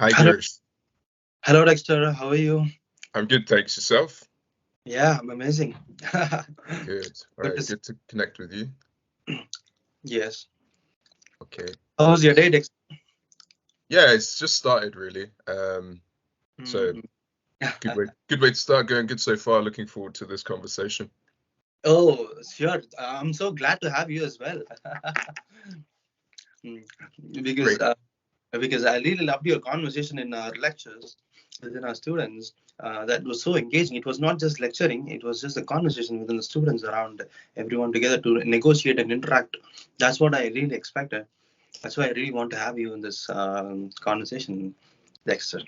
Hi, Hello, Girish. hello, Dexter. How are you? I'm good, thanks. Yourself? Yeah, I'm amazing. Good. All Good to right, see. good to connect with you. Yes. Okay. How was your day, Dexter? Yeah, it's just started really. So Mm. good way to start. Going good so far. Looking forward to this conversation. Oh, sure. I'm so glad to have you as well. Mm. because Great. uh, because I really loved your conversation in our lectures within our students. That was so engaging. It was not just lecturing; it was just a conversation within the students around everyone together to negotiate and interact. That's what I really expected. That's why I really want to have you in this conversation, Dexter.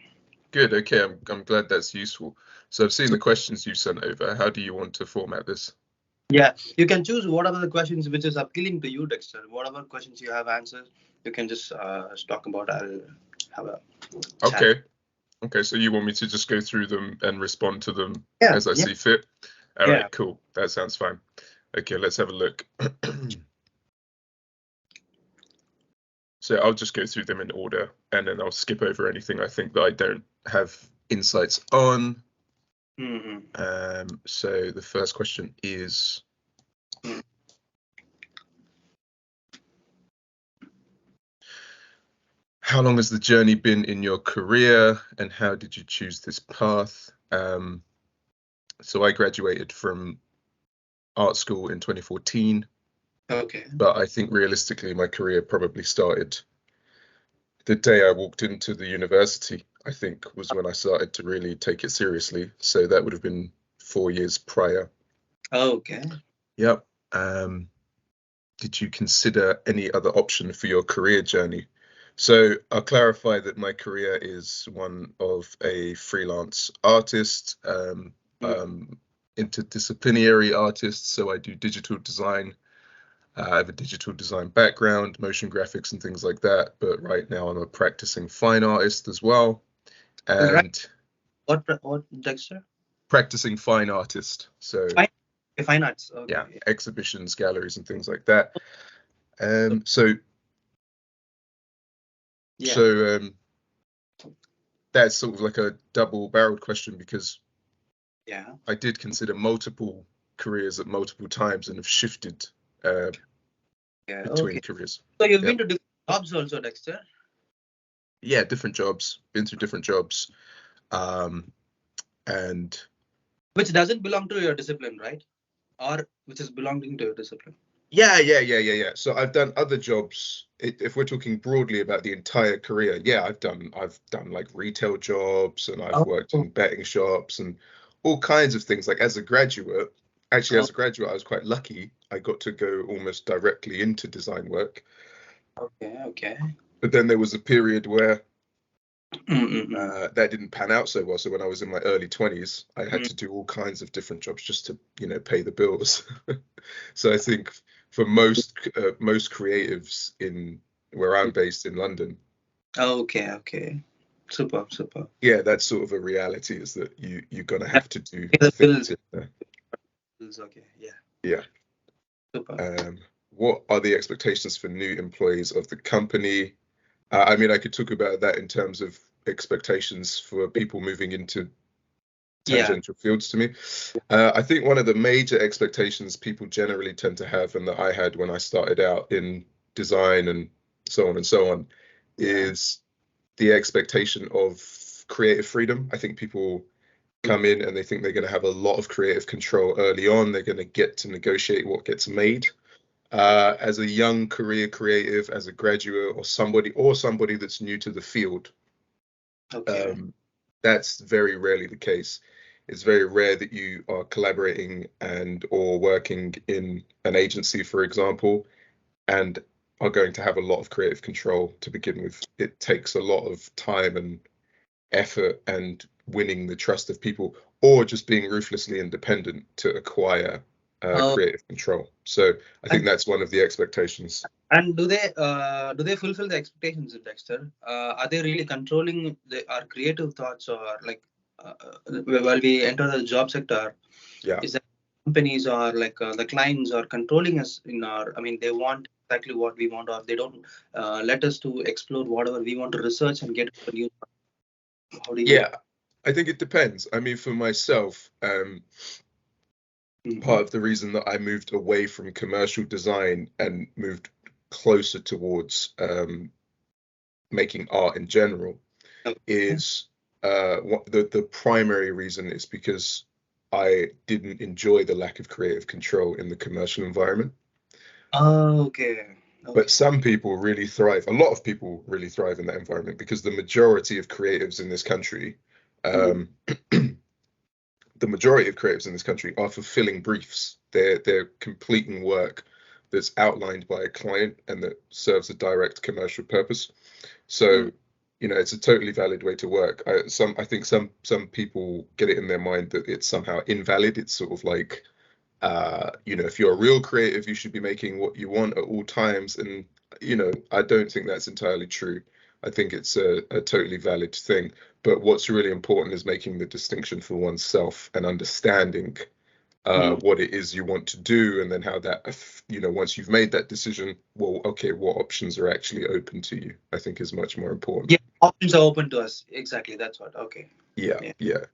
Good. Okay. I'm glad that's useful. So I've seen the questions you sent over. How do you want to format this? Yeah, you can choose whatever the questions which is appealing to you, Dexter. Whatever questions you have answers, you can just talk about. I'll have a chat. Okay. Okay. So you want me to just go through them and respond to them Yeah, as I yeah, see fit? All yeah. right. Cool. That sounds fine. Okay. Let's have a look. So I'll just go through them in order, and then I'll skip over anything I think that I don't have insights on. So the first question is, how long has the journey been in your career, and how did you choose this path? So I graduated from art school in 2014, Okay. but I think realistically my career probably started the day I walked into the university, I think, was when I started to really take it seriously. So that would have been 4 years prior. Okay. Yep. Did you consider any other option for your career journey? So I'll clarify that my career is one of a freelance artist, interdisciplinary artist. So I do digital design. I have a digital design background, motion graphics and things like that. But right now I'm a practicing fine artist as well. Right. And What, Dexter? practicing fine artist. So Fine. Okay, fine arts. yeah, Okay. exhibitions, galleries and things like that. So Yeah. So that's sort of like a double-barreled question, because Yeah. I did consider multiple careers at multiple times and have shifted Yeah. between Okay. careers. So you've been Yep. to different jobs also, Dexter. Yeah, different jobs, been through different jobs. And Which doesn't belong to your discipline, right? Or which is belonging to your discipline. yeah. So I've done other jobs. If we're talking broadly about the entire career, yeah, I've done like retail jobs, and I've worked Oh. in betting shops and all kinds of things. Like as a graduate, actually Oh, as a graduate, I was quite lucky. I got to go almost directly into design work. okay. Okay. But then there was a period where Mm-mm-mm. that didn't pan out so well. So when I was in my early 20s, I had Mm. to do all kinds of different jobs just to, pay the bills. So I think for most creatives in where I'm based in London, Okay. Okay. Super. Super. yeah, that's sort of a reality, is that you're gonna Yeah. have to do The things in there. bills. Okay. Yeah. Yeah. Super. What are the expectations for new employees of the company? I mean, I could talk about that in terms of expectations for people moving into Yeah. tangential fields to me. I think one of the major expectations people generally tend to have, and that I had when I started out in design and so on and so on, Yeah. is the expectation of creative freedom. I think people come in and they think they're going to have a lot of creative control early on. They're going to get to negotiate what gets made. As a young career creative, as a graduate, or somebody that's new to the field, Okay. that's very rarely the case. It's very rare that you are collaborating or working in an agency, for example, and are going to have a lot of creative control to begin with. It takes a lot of time and effort and winning the trust of people, or just being ruthlessly independent to acquire Oh, creative control. So I think and that's one of the expectations. and do they fulfill the expectations, Dexter? Are they really controlling our creative thoughts, or like while we enter the job sector, Yeah. is that companies or like the clients are controlling us in our? I mean, they want exactly what we want, or they don't let us to explore whatever we want to research and get new. How do you? Yeah, I think it depends. I mean, for myself, Mhm. part of the reason that I moved away from commercial design and moved closer towards making art in general Okay. is the primary reason is because I didn't enjoy the lack of creative control in the commercial environment. Oh, okay. But Okay. some people really thrive. A lot of people really thrive in that environment because the majority of creatives in this country, Mm. um, the majority of creatives in this country are fulfilling briefs. They're completing work that's outlined by a client and that serves a direct commercial purpose. Mm. So, it's a totally valid way to work. I think some people get it in their mind that it's somehow invalid. It's sort of like, if you're a real creative, you should be making what you want at all times. And, I don't think that's entirely true. I think it's a totally valid thing. But what's really important is making the distinction for oneself and understanding Mm. what it is you want to do, and then how that, once you've made that decision, well, okay, what options are actually open to you, I think is much more important. Yeah, options are open to us. Exactly. That's what. Okay. Yeah, Yeah.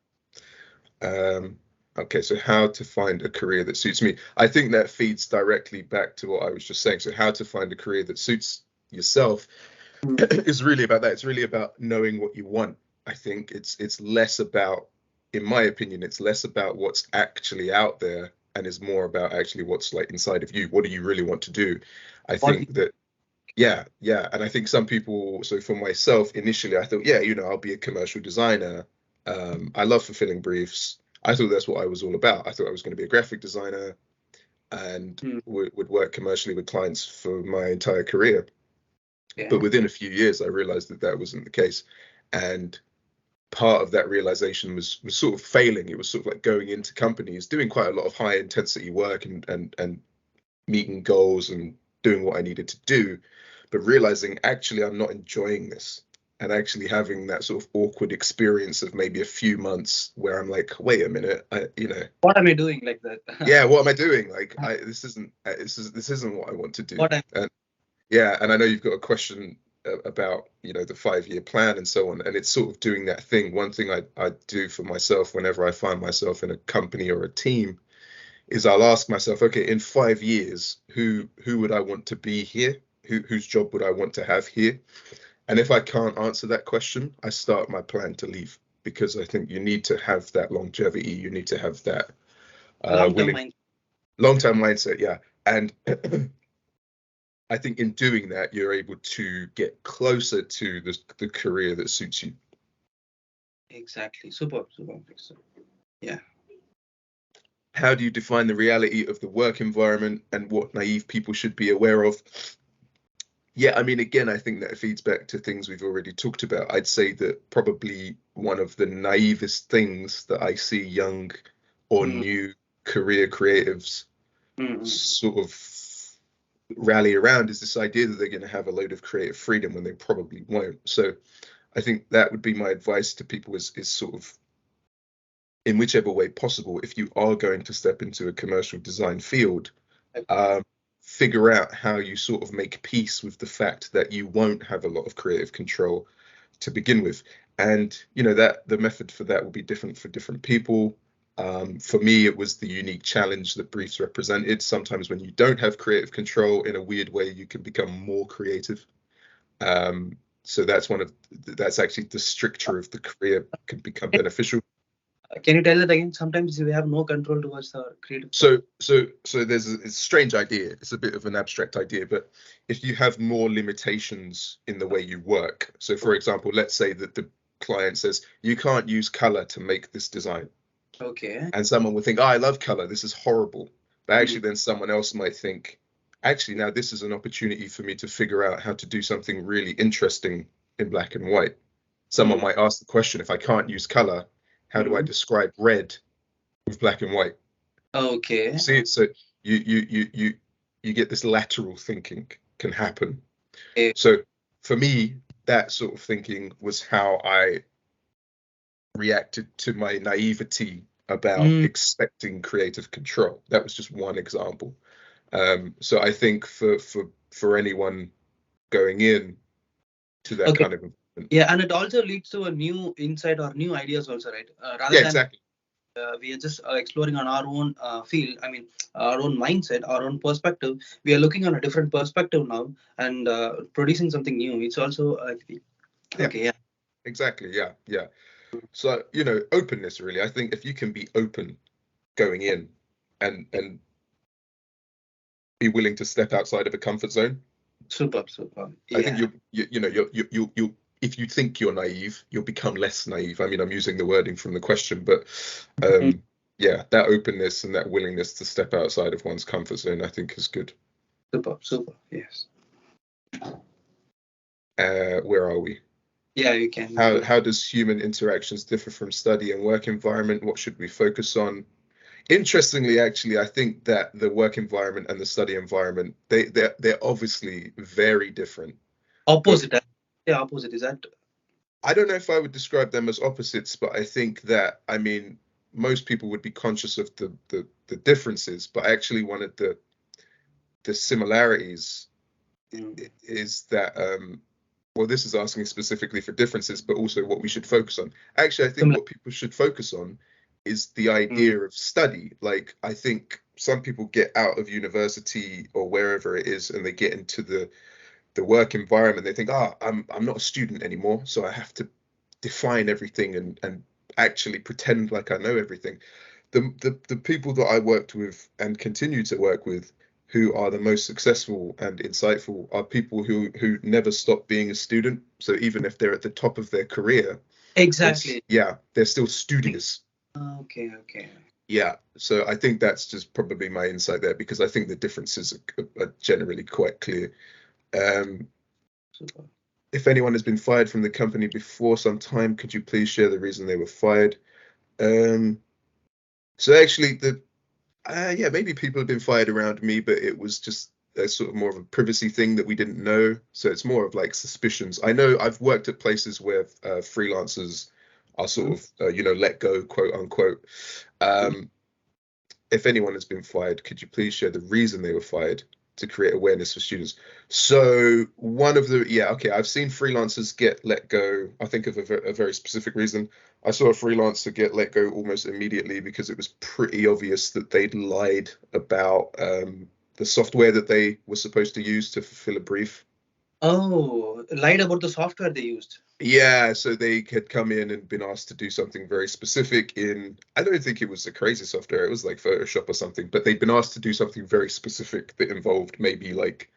yeah. Okay, so how to find a career that suits me. I think that feeds directly back to what I was just saying. So how to find a career that suits yourself Mm. is really about that. It's really about knowing what you want. I think it's less about, in my opinion, it's less about what's actually out there and is more about actually what's like inside of you. What do you really want to do? I What? think that yeah, yeah. And I think some people, so for myself, initially I thought, yeah, I'll be a commercial designer. I love fulfilling briefs. I thought that's what I was all about. I thought I was going to be a graphic designer and Mm. would work commercially with clients for my entire career. But Yeah. within a few years, I realized that that wasn't the case. And part of that realization was sort of failing. It was sort of like going into companies, doing quite a lot of high intensity work and meeting goals and doing what I needed to do, but realizing actually I'm not enjoying this, and actually having that sort of awkward experience of maybe a few months where I'm like, wait a minute, What am I doing like that? yeah, what am I doing? Like, this isn't what I want to do. What I'm. And yeah, and I know you've got a question about the 5-year plan and so on, and it's sort of doing that thing. One thing I do for myself whenever I find myself in a company or a team is I'll ask myself, okay, in 5 years, who would I want to be here? Whose job would I want to have here? And if I can't answer that question, I start my plan to leave, because I think you need to have that longevity. You need to have that Long-term willing mind. long-term mindset. Yeah. And I think in doing that, you're able to get closer to the career that suits you. Exactly. Super. Super. Super. Yeah. How do you define the reality of the work environment and what naive people should be aware of? Yeah, I mean, again, I think that feeds back to things we've already talked about. I'd say that probably one of the naivest things that I see young or Mm. new career creatives Mm. sort of rally around is this idea that they're going to have a load of creative freedom when they probably won't. So I think that would be my advice to people is sort of, in whichever way possible, if you are going to step into a commercial design field, um, figure out how you sort of make peace with the fact that you won't have a lot of creative control to begin with. And that the method for that will be different for different people. For me, it was the unique challenge that briefs represented. Sometimes when you don't have creative control, in a weird way, you can become more creative. So that's actually the stricture of the career can become beneficial. Can you tell that again? Sometimes we have no control towards our creative side. So there's it's a strange idea. It's a bit of an abstract idea, but if you have more limitations in the way you work, so for example, let's say that the client says you can't use color to make this design, Okay. and someone would think, oh, I love color, this is horrible. But Mm. actually, then someone else might think, actually, now this is an opportunity for me to figure out how to do something really interesting in black and white. Someone Mm. might ask the question, if I can't use color, how do I Mm. describe red with black and white? You Okay. see it, so you get this lateral thinking can happen. Okay. So for me, that sort of thinking was how I reacted to my naivety about Mm. expecting creative control. That was just one example. So I think for anyone going in to that Okay. kind of Yeah, and it also leads to a new insight or new ideas also, right? Rather Yeah, than exactly. we are just exploring on our own field. I mean, our own mindset, our own perspective. We are looking on a different perspective now and producing something new. It's also Yeah, okay. Yeah, exactly. Yeah, yeah. So, openness really. I think if you can be open going in and be willing to step outside of a comfort zone, super, super. I think Yeah. you if you think you're naive, you'll become less naive. I mean, I'm using the wording from the question, but Mhm. yeah, that openness and that willingness to step outside of one's comfort zone, I think is good. Super, super. Yes. Where are we? Yeah, you can How go. how does human interactions differ from study and work environment? What should we focus on? Interestingly, actually, I think that the work environment and the study environment, they're obviously very different. But Opposite. Yeah, opposite. Is that? I don't know if I would describe them as opposites, but I think that, I mean, most people would be conscious of the differences, but actually one of the similarities Mm. is that well, this is asking specifically for differences, but also what we should focus on. Actually, I think Similar. what people should focus on is the Mm. idea of study. Like, I think some people get out of university or wherever it is, and they get into the work environment. They think, I'm not a student anymore, so I have to define everything and actually pretend like I know everything. The people that I worked with and continue to work with who are the most successful and insightful are people who never stop being a student. So even if they're at the top of their career, it's Exactly. yeah, they're still studious. Okay, okay. Yeah. So I think that's just probably my insight there because I think the differences are generally quite clear. Um, Super. if anyone has been fired from the company before some time, could you please share the reason they were fired? Um, so actually, yeah, maybe people have been fired around me, but it was just a sort of more of a privacy thing that we didn't know. So it's more of like suspicions. I know I've worked at places where freelancers are sort Mm. of, let go, quote unquote. Mm. Um, if anyone has been fired, could you please share the reason they were fired to create awareness for students? So one of the, yeah, okay, I've seen freelancers get let go. I think of a very specific reason. I saw a freelancer get let go almost immediately because it was pretty obvious that they'd lied about the software that they were supposed to use to fulfill a brief. Oh, lied about the software they used. Yeah, so they had come in and been asked to do something very specific in, I don't think it was a crazy software, it was like Photoshop or something, but they'd been asked to do something very specific that involved maybe like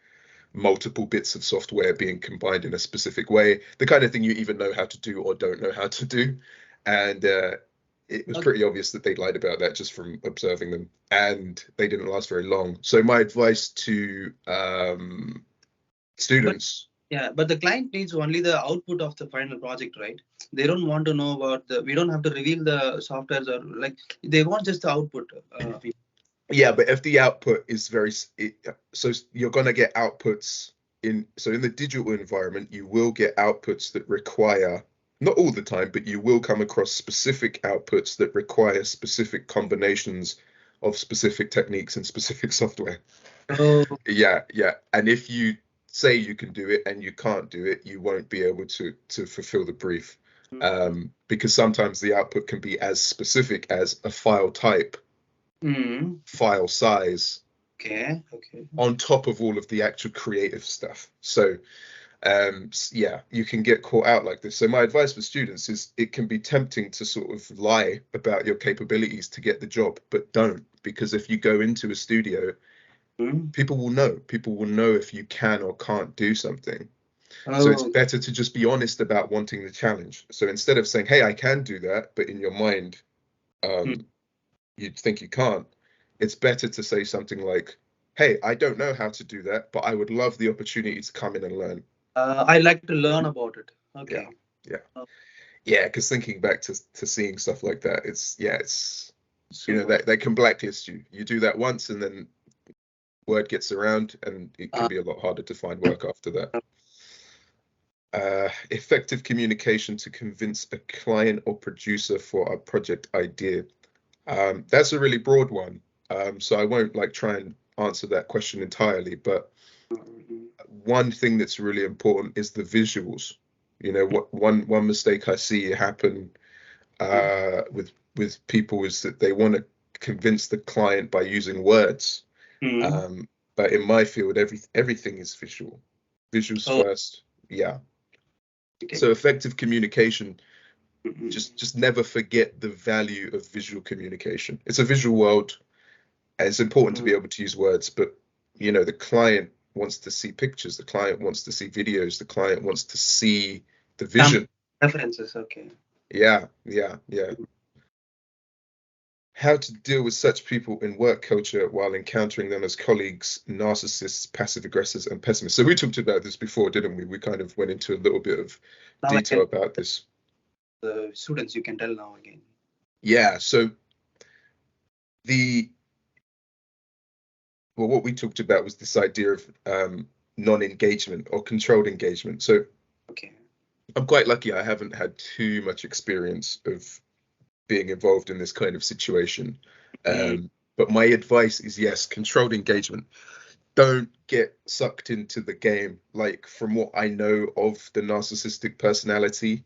multiple bits of software being combined in a specific way, the kind of thing you even know how to do or don't know how to do. And it was Okay. pretty obvious that they'd lied about that just from observing them, and they didn't last very long. So my advice to But students. yeah, but the client needs only the output of the final project, right? They don't want to know about the. We don't have to reveal the softwares or like they want just the output. Yeah, but if the output is so you're going to get outputs in the digital environment, you will get outputs that require, not all the time, but you will come across specific outputs that require specific combinations of specific techniques and specific software. Oh, Yeah, yeah. And if you say you can do it and you can't do it, you won't be able to fulfill the brief. Because sometimes the output can be as specific as a file type, mm, file size, okay, okay. on top of all of the actual creative stuff. So yeah, you can get caught out like this. So my advice for students is it can be tempting to sort of lie about your capabilities to get the job, but don't, because if you go into a studio, Mm. people will know. People will know if you can or can't do something. So it's Oh, better to just be honest about wanting the challenge. So instead of saying, hey, I can do that, but in your mind, mm. you think you can't, it's better to say something like, hey, I don't know how to do that, but I would love the opportunity to come in and learn. I like to learn about it. Yeah, Okay. yeah, Oh, yeah. Because thinking back to seeing stuff like that, it's yeah, it's super. that they can blacklist you. You do that once, and then word gets around, and it can Uh, be a lot harder to find work after that. Effective communication to convince a client or producer for a project idea. That's a really broad one. So I won't like try and answer that question entirely, but mhm. one thing that's really important is the visuals. You know, what one mistake I see happen with people is that they want to convince the client by using words. Mm. But in my field, everything is visual. Visuals Oh, first. Yeah. okay. So effective communication, Mm-mm. just never forget the value of visual communication. It's a visual world, and it's important to Mm. be able to use words, but you know, the client wants to see pictures, the client wants to see videos, the client wants to see the Some vision. references, okay. Yeah, yeah, yeah. How to deal with such people in work culture while encountering them as colleagues, narcissists, passive aggressors, and pessimists. So we talked about this before, didn't we? We kind of went into a little bit of Now I detail can about this. the students you can tell now again. Yeah, so the well, what we talked about was this idea of non-engagement or controlled engagement. So Okay. I'm quite lucky I haven't had too much experience of being involved in this kind of situation. Mm. But my advice is yes, controlled engagement. Don't get sucked into the game. Like from what I know of the narcissistic personality,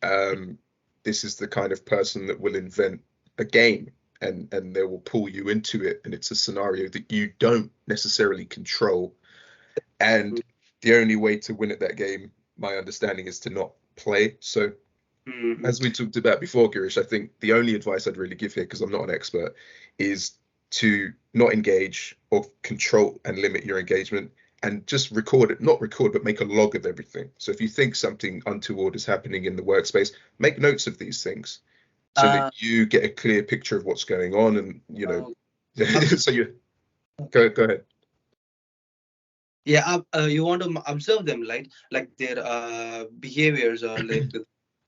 um, this is the kind of person that will invent a game and they will pull you into it, and it's a scenario that you don't necessarily control. And the only way to win at that game, my understanding, is to not play. So Mm-hmm. as we talked about before, Girish, I think the only advice I'd really give here, because I'm not an expert, is to not engage or control and limit your engagement and just record it, not record, but make a log of everything. So if you think something untoward is happening in the workspace, make notes of these things so that Uh, you get a clear picture of what's going on and, you know, uh, obs- so you go ahead. yeah, you want to observe them, right? Like their behaviors or like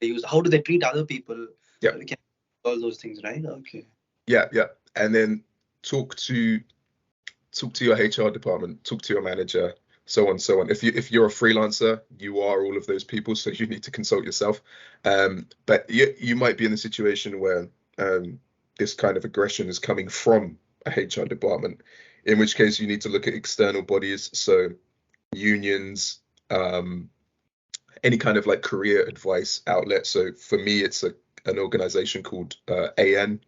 they use, how do they treat other people? Yeah, We can all those things, right? Okay. yeah. And then talk to talk to your HR department, talk to your manager, so on, so on. If you're a freelancer, you are all of those people, so you need to consult yourself. But you might be in a situation where this kind of aggression is coming from a HR department, in which case you need to look at external bodies, so unions, um, any kind of like career advice outlet. So for me, it's an organization called AN.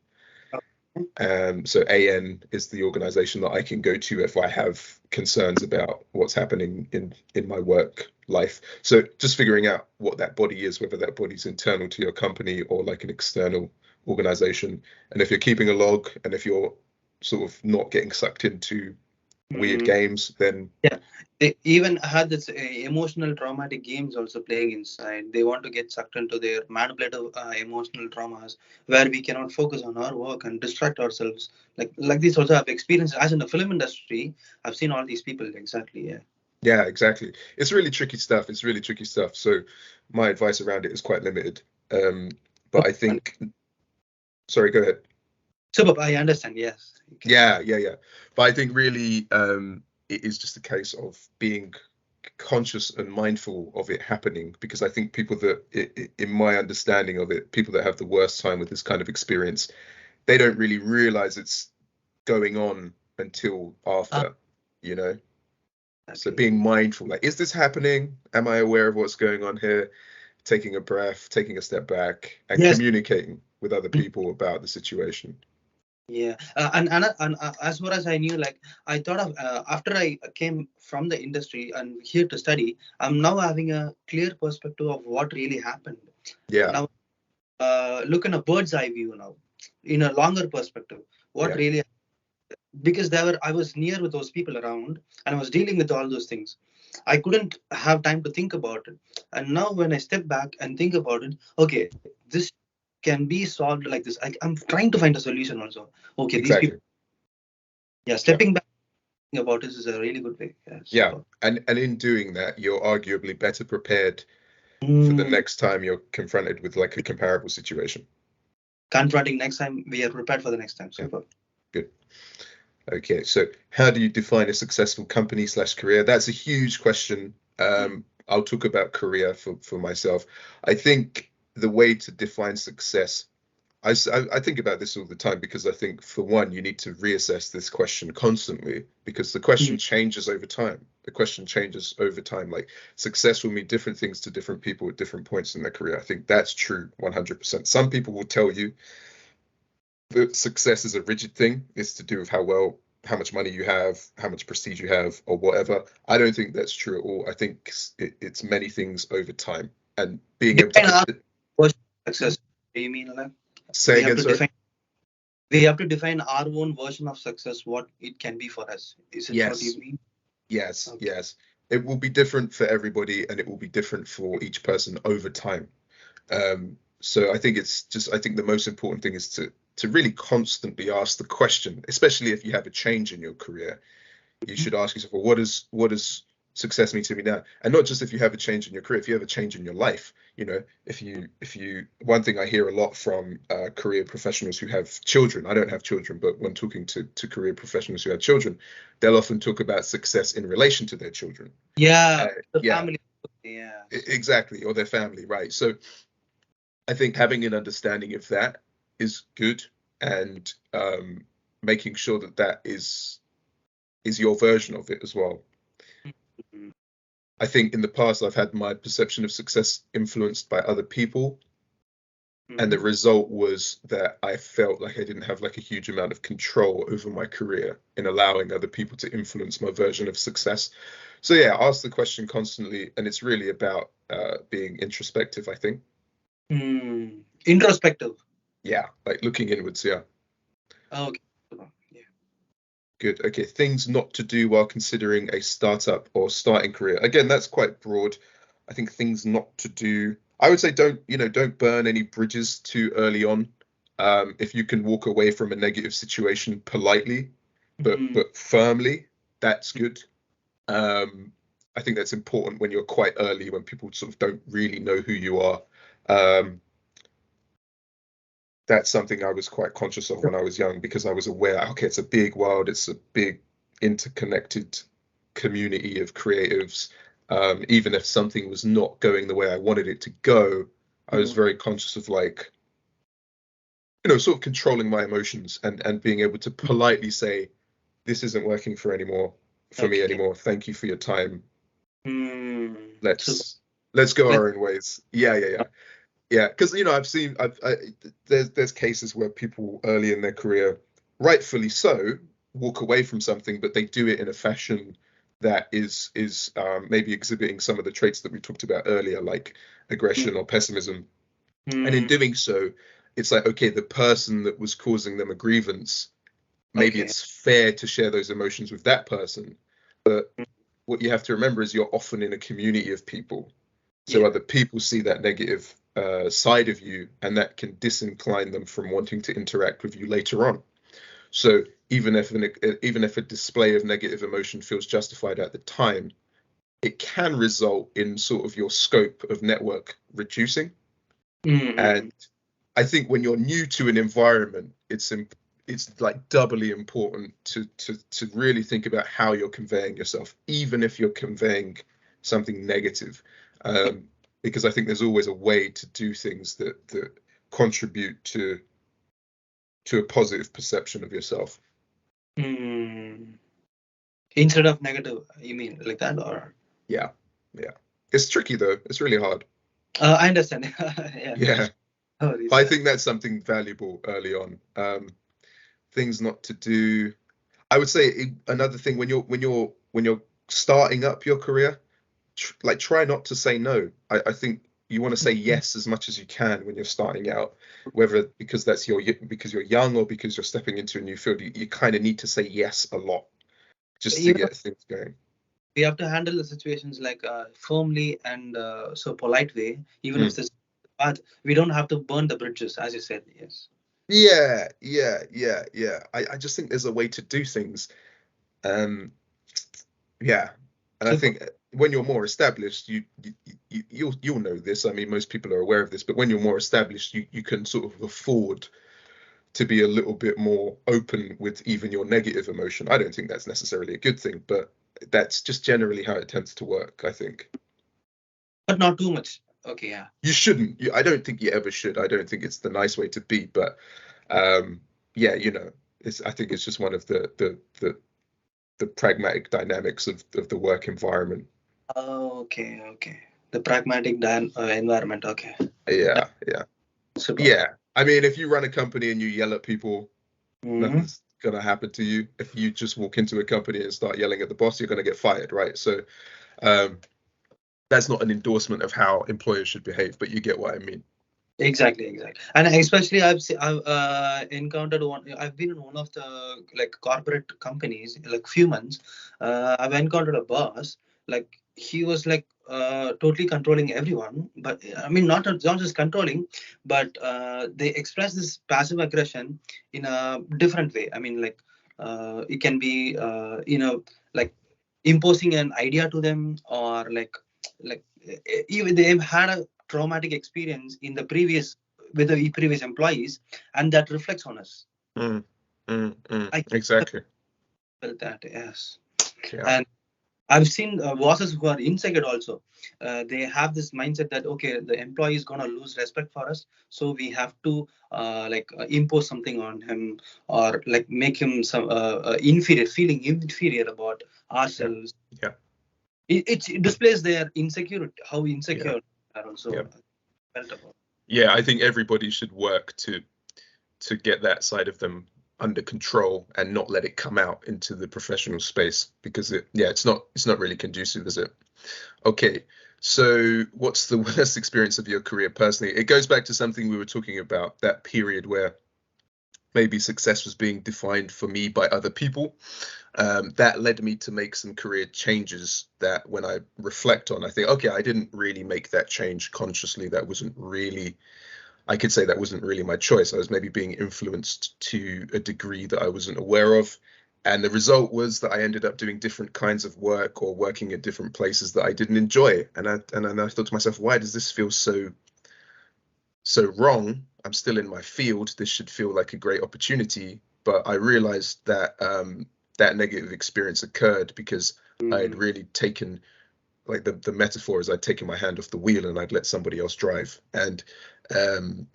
So AN is the organization that I can go to if I have concerns about what's happening in my work life. So just figuring out what that body is, whether that body's internal to your company or like an external organization. And if you're keeping a log and if you're sort of not getting sucked into weird Mm. games, then Yeah, they even had this emotional traumatic games also playing inside. They want to get sucked into their manipulative emotional traumas where we cannot focus on our work and distract ourselves. Like this also I've experienced as in the film industry. I've seen all these people exactly. Yeah. yeah, exactly. It's really tricky stuff. It's really tricky stuff. So my advice around it is quite limited. But I And think, sorry, go ahead. so, I understand. Yes, you can. Yeah. But I think really it is just a case of being conscious and mindful of it happening, because I think people that, in my understanding of it, people that have the worst time with this kind of experience, they don't really realize it's going on until Ah, after, you know? So okay. being mindful, like, is this happening? Am I aware of what's going on here? Taking a breath, taking a step back, and Yes. communicating with other people about the situation. Yeah, and as far as I knew, like I thought of after I came from the industry and here to study, I'm now having a clear perspective of what really happened. Yeah, Now, look in a bird's eye view now, in a longer perspective, what yeah, really, because there were I was near with those people around and I was dealing with all those things. I couldn't have time to think about it, and now when I step back and think about it, okay, this can be solved like this. I'm trying to find a solution also. Okay, these people. exactly. Yeah, Yeah. stepping back about this is a really good way. Yeah, Yeah, super. and in doing that, you're arguably better prepared for the Mm, next time you're confronted with like a comparable situation. confronting next time, we are prepared for the next time. Yeah, Super. good. Okay, so how do you define a successful company slash career? That's a huge question. Mm, I'll talk about career for myself. I think the way to define success, I think about this all the time, because I think for one, you need to reassess this question constantly, because the question mm, changes over time. The question changes over time. Like success will mean different things to different people at different points in their career. I think that's true 100%. Some people will tell you that success is a rigid thing. It's to do with how much money you have, how much prestige you have, or whatever. I don't think that's true at all. I think it's many things over time, and being able Define our to version of success. Do you mean like say we have again, to sorry. define? We have to define our own version of success, what it can be for us. Is it what Yes, you mean? yes, Okay. yes. It will be different for everybody, and it will be different for each person over time. So I think I think the most important thing is to really constantly ask the question, especially if you have a change in your career. You should ask yourself, well, what does success mean to me now? And not just if you have a change in your career, if you have a change in your life. If you one thing I hear a lot from career professionals who have children, I don't have children, but when talking to career professionals who have children, they'll often talk about success in relation to their children. Yeah, the Yeah, family. Yes. exactly, or their family, right? So I think having an understanding of that is good, and making sure that that is your version of it as well. Mhm. I think in the past I've had my perception of success influenced by other people, and the Mhm. result was that I felt like I didn't have like a huge amount of control over my career in allowing other people to influence my version of success. So yeah, ask the question constantly, and it's really about being introspective, I think. Introspective. Yeah, like looking inwards. Yeah. Okay. Yeah. Good. Okay. Things not to do while considering a startup or starting career. Again, that's quite broad. I think things not to do. I would say don't burn any bridges too early on. If you can walk away from a negative situation politely, but Mhm. but firmly, that's good. Um, I think that's important when you're quite early, when people sort of don't really know who you are. Um, that's something I was quite conscious of when I was young, because I was aware, okay, it's a big world, it's a big interconnected community of creatives. Even if something was not going the way I wanted it to go, I was Mhm. very conscious of, like, sort of controlling my emotions, and being able to politely say, this isn't working for me Okay. anymore. Thank you for your time. Super. Let's go Let- our own ways. Yeah, because I've seen there's cases where people early in their career, rightfully so, walk away from something, but they do it in a fashion that is maybe exhibiting some of the traits that we talked about earlier, like aggression or pessimism. And in Mm, doing so, it's like, okay, the person that was causing them a grievance, maybe okay. it's fair to share those emotions with that person, but what you have to remember is you're often in a community of people, so Yeah. other people see that negative side of you, and that can disincline them from wanting to interact with you later on. So even if a display of negative emotion feels justified at the time, it can result in sort of your scope of network reducing. Mm-hmm. And I think when you're new to an environment, it's like doubly important to really think about how you're conveying yourself, even if you're conveying something negative, um, because I think there's always a way to do things that contribute to a positive perception of yourself. Mm. Instead of negative, you mean like that, or? Yeah, yeah. It's tricky though. It's really hard. I understand. Yeah. Yeah, No worries. but I Yeah. think that's something valuable early on. Things not to do. I would say another thing, when you're starting up your career, like, try not to say no. I think you want to say yes as much as you can when you're starting out, whether because you're young or because you're stepping into a new field. You kind of need to say yes a lot just to Even get things going. we have to handle the situations like firmly and so polite way, even if Mm. this, but we don't have to burn the bridges, as you said. Yes. Yeah. I just think there's a way to do things. Um, Yeah, and I Super. think when you're more established, you'll know this. I mean, most people are aware of this, but when you're more established, you can sort of afford to be a little bit more open with even your negative emotion. I don't think that's necessarily a good thing, but that's just generally how it tends to work, I think. But not too much. Okay. Yeah. You shouldn't. I don't think you ever should. I don't think it's the nice way to be, but um, yeah, I think it's just one of the the pragmatic dynamics of the work environment. Oh, okay. The pragmatic environment. Okay. Yeah, yeah, Super. yeah. I mean, if you run a company and you yell at people, Mm-hmm. nothing's gonna happen to you. If you just walk into a company and start yelling at the boss, you're gonna get fired, right? So um, that's not an endorsement of how employers should behave, but you get what I mean. Exactly, and especially I've encountered one. I've been in one of the like corporate companies like few months. I've encountered a boss like he was like totally controlling everyone, but I mean not just controlling, but they express this passive aggression in a different way. I mean like it can be like imposing an idea to them or even they've had a traumatic experience in the previous with the previous employees, and that reflects on us. Mm, I exactly. felt that, yes. Yeah, And I've seen bosses who are insecure also. They have this mindset that okay, the employee is gonna lose respect for us, so we have to impose something on him or like make him some inferior, feeling inferior about yeah, ourselves. yeah, It displays their insecurity, how yeah, insecure they are yeah. also felt about. Yeah, I think everybody should work to get that side of them under control and not let it come out into the professional space because it's not really conducive, is it? Okay. So what's the worst experience of your career personally? It goes back to something we were talking about, that period where maybe success was being defined for me by other people. That led me to make some career changes that when I reflect on, I think, okay, I didn't really make that change consciously. That wasn't really, I could say that wasn't really my choice. I was maybe being influenced to a degree that I wasn't aware of. And the result was that I ended up doing different kinds of work or working at different places that I didn't enjoy. And I thought to myself, why does this feel so wrong? I'm still in my field. This should feel like a great opportunity. But I realized that that negative experience occurred because I had Mm. really taken, like the metaphor is I'd taken my hand off the wheel and I'd let somebody else drive. And um,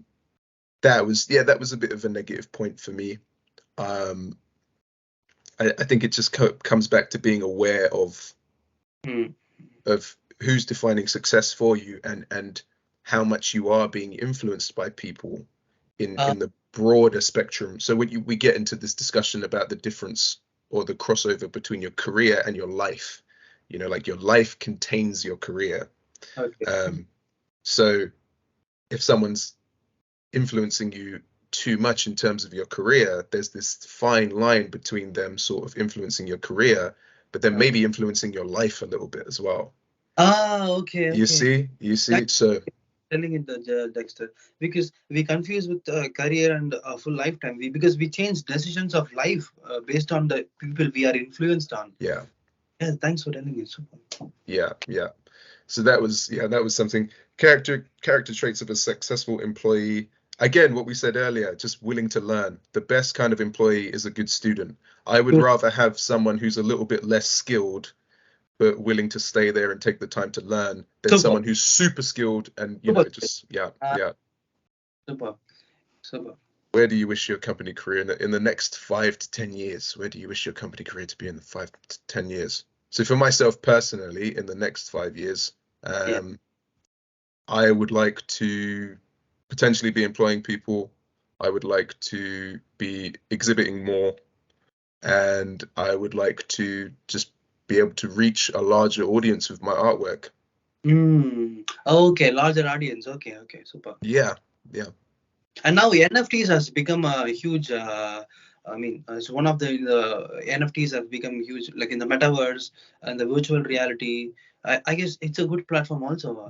that was a bit of a negative point for me. Um, I think it just comes back to being aware Mm. of who's defining success for you and how much you are being influenced by people Uh, in the broader spectrum. So when we get into this discussion about the difference or the crossover between your career and your life, like your life contains your career. okay. So if someone's influencing you too much in terms of your career, there's this fine line between them sort of influencing your career, but then Okay. maybe influencing your life a little bit as well. Okay, You okay. see, you see. Thanks So for telling it, Dexter, because we confuse with career and full lifetime. Because we change decisions of life based on the people we are influenced on. yeah, Yeah, thanks for telling it. Super. yeah. So that was something. Character traits of a successful employee. Again, what we said earlier, just willing to learn. The best kind of employee is a good student. I would Good. rather have someone who's a little bit less skilled but willing to stay there and take the time to learn than Super. someone who's super skilled and Super. just yeah, Uh, yeah. super. Super. Where do you wish your company career in the next 5 to 10 years? Where do you wish your company career to be in the 5 to 10 years? So for myself personally, in the next 5 years, Yeah. I would like to potentially be employing people. I would like to be exhibiting more, and I would like to just be able to reach a larger audience with my artwork. Okay, larger audience. Okay, super. Yeah, yeah. And now NFTs has become a huge. I mean, it's one of the NFTs have become huge, like in the metaverse and the virtual reality. I guess it's a good platform also.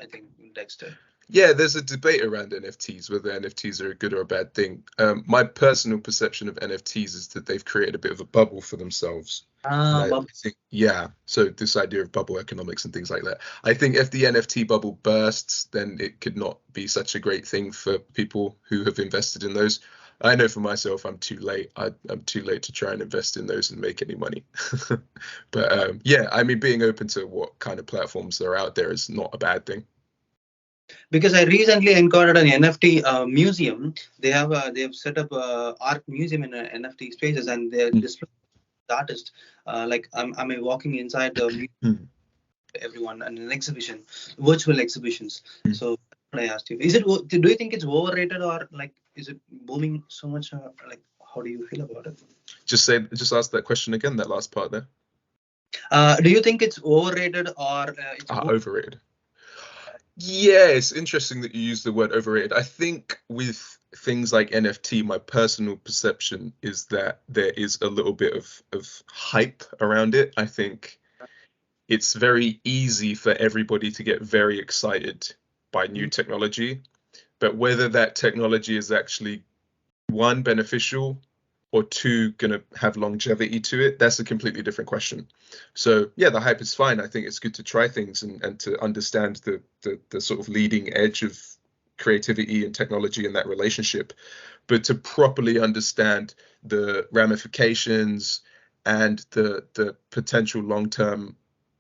I think Dexter. Yeah, there's a debate around NFTs, whether NFTs are a good or a bad thing. My personal perception of NFTs is that they've created a bit of a bubble for themselves. And I Bob. think, yeah, so this idea of bubble economics and things like that. I think if the NFT bubble bursts, then it could not be such a great thing for people who have invested in those. I know for myself, I'm too late. I'm too late to try and invest in those and make any money. But yeah, I mean, being open to what kind of platforms are out there is not a bad thing. Because I recently encountered an NFT museum. They have set up a art museum in NFT spaces, and they're Mm. displaying the artist. Like I'm walking inside the Mm, everyone and an exhibition, virtual exhibitions. mm. So I asked you, is it? Do you think it's overrated or like is it booming so much? Like, how do you feel about it? Just ask that question again, that last part there. Do you think it's overrated or it's booming? Overrated. Yeah, it's interesting that you use the word overrated. I think with things like NFT, my personal perception is that there is a little bit of hype around it. I think it's very easy for everybody to get very excited by new Mm. technology, but whether that technology is actually one, beneficial, or two, going to have longevity to it, that's a completely different question. So yeah, the hype is fine. I think it's good to try things and to understand the sort of leading edge of creativity and technology and that relationship, but to properly understand the ramifications and the potential long-term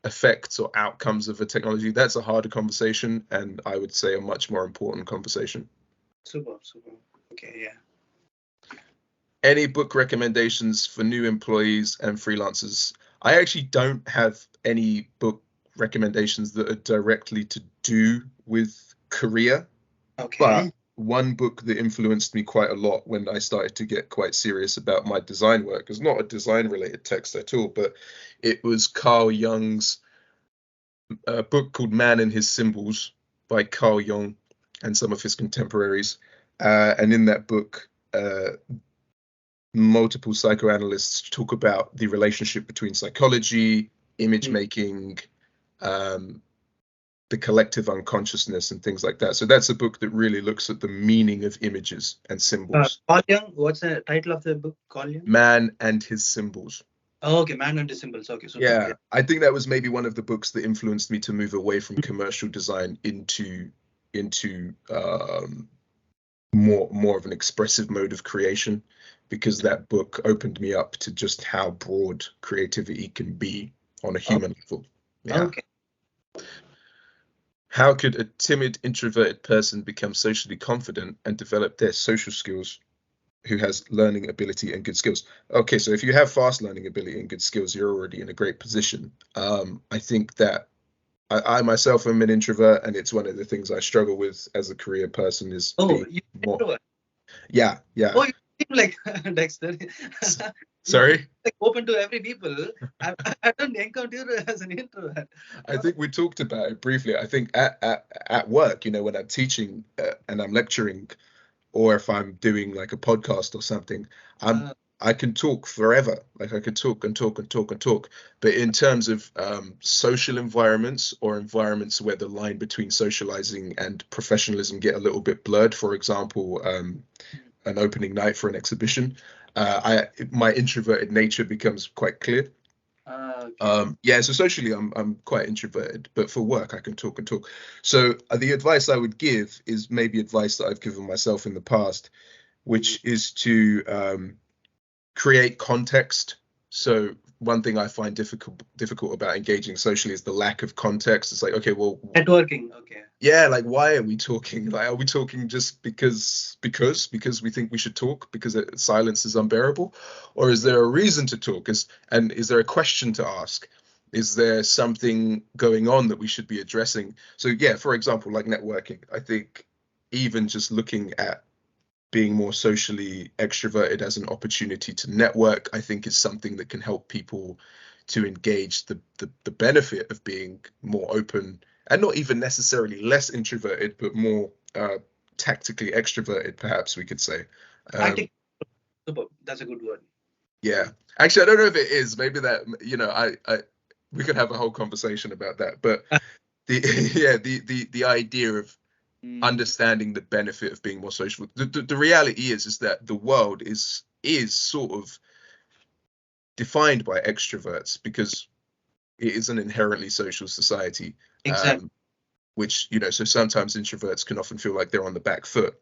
effects or outcomes of a technology, that's a harder conversation, and I would say a much more important conversation. Super, super. Okay, yeah. Any book recommendations for new employees and freelancers? I actually don't have any book recommendations that are directly to do with career, but Okay. one book that influenced me quite a lot when I started to get quite serious about my design work is not a design related text at all, but it was Carl Jung's book called Man and His Symbols by Carl Jung and some of his contemporaries. And in that book, multiple psychoanalysts talk about the relationship between psychology, image Mm. making, um, the collective unconsciousness, and things like that. So that's a book that really looks at the meaning of images and symbols. Call Young, what's the title of the book? Call Young? Man and His Symbols. Oh, okay, Man and the Symbols. Okay, super. Yeah, Yeah. I think that was maybe one of the books that influenced me to move away from commercial design into more of an expressive mode of creation, because that book opened me up to just how broad creativity can be on a Oh, human level. Yeah. okay. How could a timid, introverted person become socially confident and develop their social skills who has learning ability and good skills? Okay, so if you have fast learning ability and good skills, you're already in a great position. I think that I myself am an introvert, and it's one of the things I struggle with as a career person is Oh, being you more. Yeah, yeah. Oh, you seem like Dexter. You seem Sorry. like open to every people. I don't encounter you as an introvert. I think we talked about it briefly. I think at work, when I'm teaching and I'm lecturing, or if I'm doing like a podcast or something, I'm Uh, I can talk forever. Like I could talk and talk and talk and talk. But in terms of social environments or environments where the line between socializing and professionalism get a little bit blurred, for example, an opening night for an exhibition, my introverted nature becomes quite clear. okay. Yeah, so socially I'm quite introverted, but for work I can talk and talk. So the advice I would give is maybe advice that I've given myself in the past, Mm. which is to create context. So one thing I find difficult about engaging socially is the lack of context. It's like, okay, well, Networking. Okay. yeah, like why are we talking? Like, are we talking just because we think we should talk because silence is unbearable, or is there a reason to talk? And is there a question to ask? Is there something going on that we should be addressing? So yeah, for example, like networking, I think even just looking at being more socially extroverted as an opportunity to network, I think is something that can help people to engage the benefit of being more open and not even necessarily less introverted, but more tactically extroverted, perhaps we could say. Tactic. Super. That's a good word. Yeah, actually, I don't know if it is. Maybe that I we could have a whole conversation about that. But the yeah, the idea of Mm, understanding the benefit of being more social. The reality is that the world is sort of defined by extroverts because it is an inherently social society, exactly. which so sometimes introverts can often feel like they're on the back foot.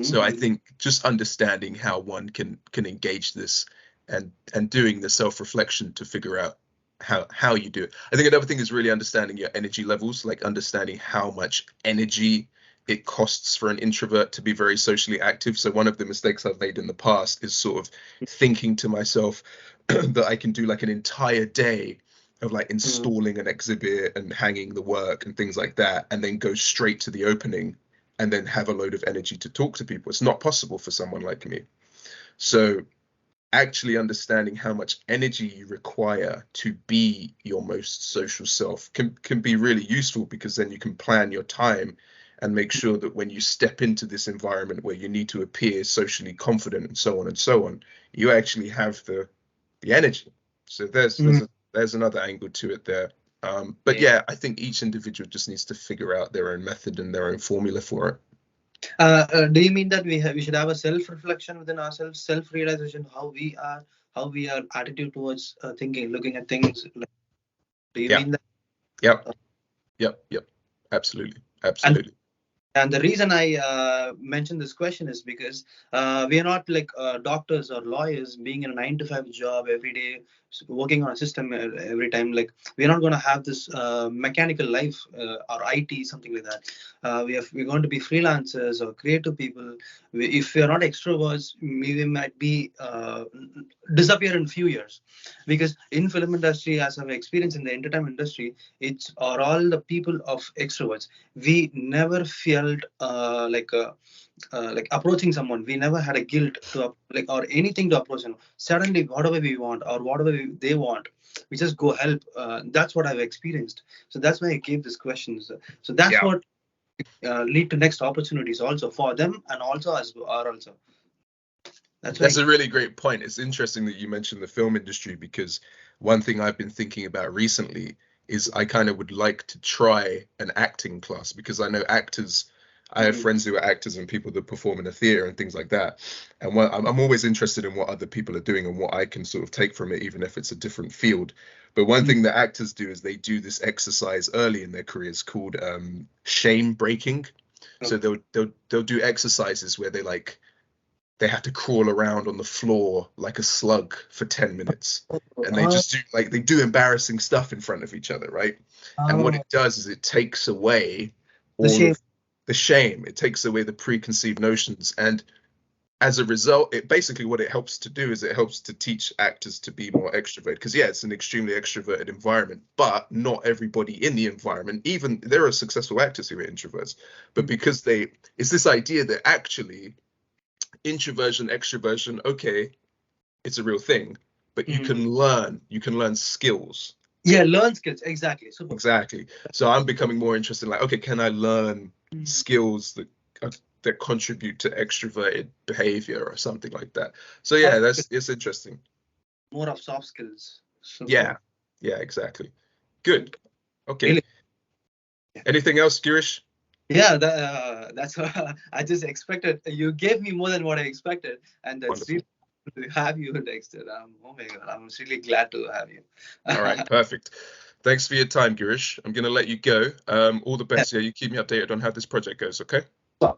So I Mm-hmm. think just understanding how one can engage this and doing the self-reflection to figure out how you do it. I think another thing is really understanding your energy levels, like understanding how much energy it costs for an introvert to be very socially active. So one of the mistakes I've made in the past is sort of thinking to myself that I can do like an entire day of like installing an exhibit and hanging the work and things like that, and then go straight to the opening and then have a load of energy to talk to people. It's not possible for someone like me. So actually understanding how much energy you require to be your most social self can be really useful, because then you can plan your time and make sure that when you step into this environment where you need to appear socially confident and so on, you actually have the energy. So there's another angle to it there. But yeah, I think each individual just needs to figure out their own method and their own formula for it. Do you mean that we should have a self-reflection within ourselves, self-realization, how we are attitude towards thinking, looking at things? Like, do you mean that? Yep. Absolutely. And the reason I mentioned this question is because we are not like doctors or lawyers being in a 9 to 5 job every day, working on a system every time. Like, we're not going to have this mechanical life or IT, something like that. We're going to be freelancers or creative people. If we are not extroverts, we might be disappear in a few years, because in film industry, as I've experienced in the entertainment industry, it's are all the people of extroverts. We never felt like approaching someone. We never had a guilt to like or anything to approach them. Suddenly, whatever we want or whatever they want, we just go help. That's what I've experienced. So that's why I gave this questions. So that's what lead to next opportunities also for them and also as are also. That's a really great point. It's interesting that you mentioned the film industry, because one thing I've been thinking about recently is I kind of would like to try an acting class, because I know actors. I have friends who are actors and people that perform in a theater and things like that. And I'm always interested in what other people are doing and what I can sort of take from it, even if it's a different field. But one thing that actors do is they do this exercise early in their careers called shame breaking. So they'll do exercises where they have to crawl around on the floor like a slug for 10 minutes, and they just do embarrassing stuff in front of each other, right? And what it does is it takes away all of the shame. It takes away the preconceived notions, and as a result, it basically, what it helps to do is it helps to teach actors to be more extroverted, because it's an extremely extroverted environment, but not everybody in the environment, even there are successful actors who are introverts, but because it's this idea that actually introversion, extroversion, okay, it's a real thing, but you can learn skills. Learn skills. Exactly. Super. Exactly. So I'm becoming more interested in like, okay, can I learn skills that contribute to extroverted behavior or something like that? So it's interesting. More of soft skills. Super. Yeah, exactly. Good. Okay. Really? Anything else, Girish? Yeah, that's what I just expected. You gave me more than what I expected, and that's really to have you, Dexter. Oh my God, I'm really glad to have you. All right, perfect. Thanks for your time, Girish. I'm going to let you go. All the best. Yeah, you keep me updated on how this project goes, okay?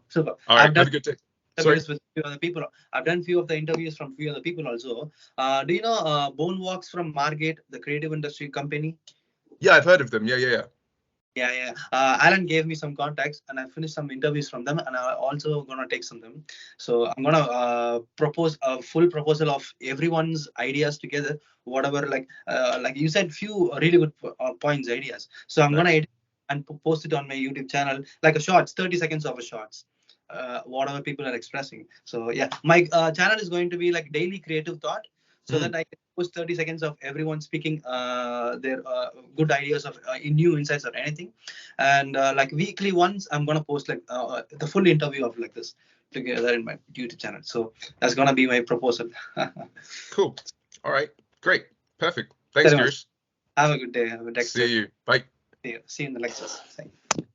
Super. All right, have a good day. Sorry. With few other people. I've done few of the interviews from few other people also. Do you know Bone Walks from Margate, the creative industry company? Yeah, I've heard of them. Yeah. Alan gave me some contacts, and I finished some interviews from them, and I'm also gonna take some of them. So I'm gonna propose a full proposal of everyone's ideas together. Whatever, like you said, few really good points, ideas. So I'm gonna edit and post it on my YouTube channel, like a shorts, 30 seconds of a shorts. Whatever people are expressing. So yeah, my channel is going to be like daily creative thought, so that I can post 30 seconds of everyone speaking their good ideas of new insights or anything, and like weekly once I'm gonna post like the full interview of like this together in my YouTube channel. So that's gonna be my proposal. Cool. All right. Great. Perfect. Thanks, Girish. Have a good day. Have a Dexter. See you. Bye. See you in the lectures. Thank you.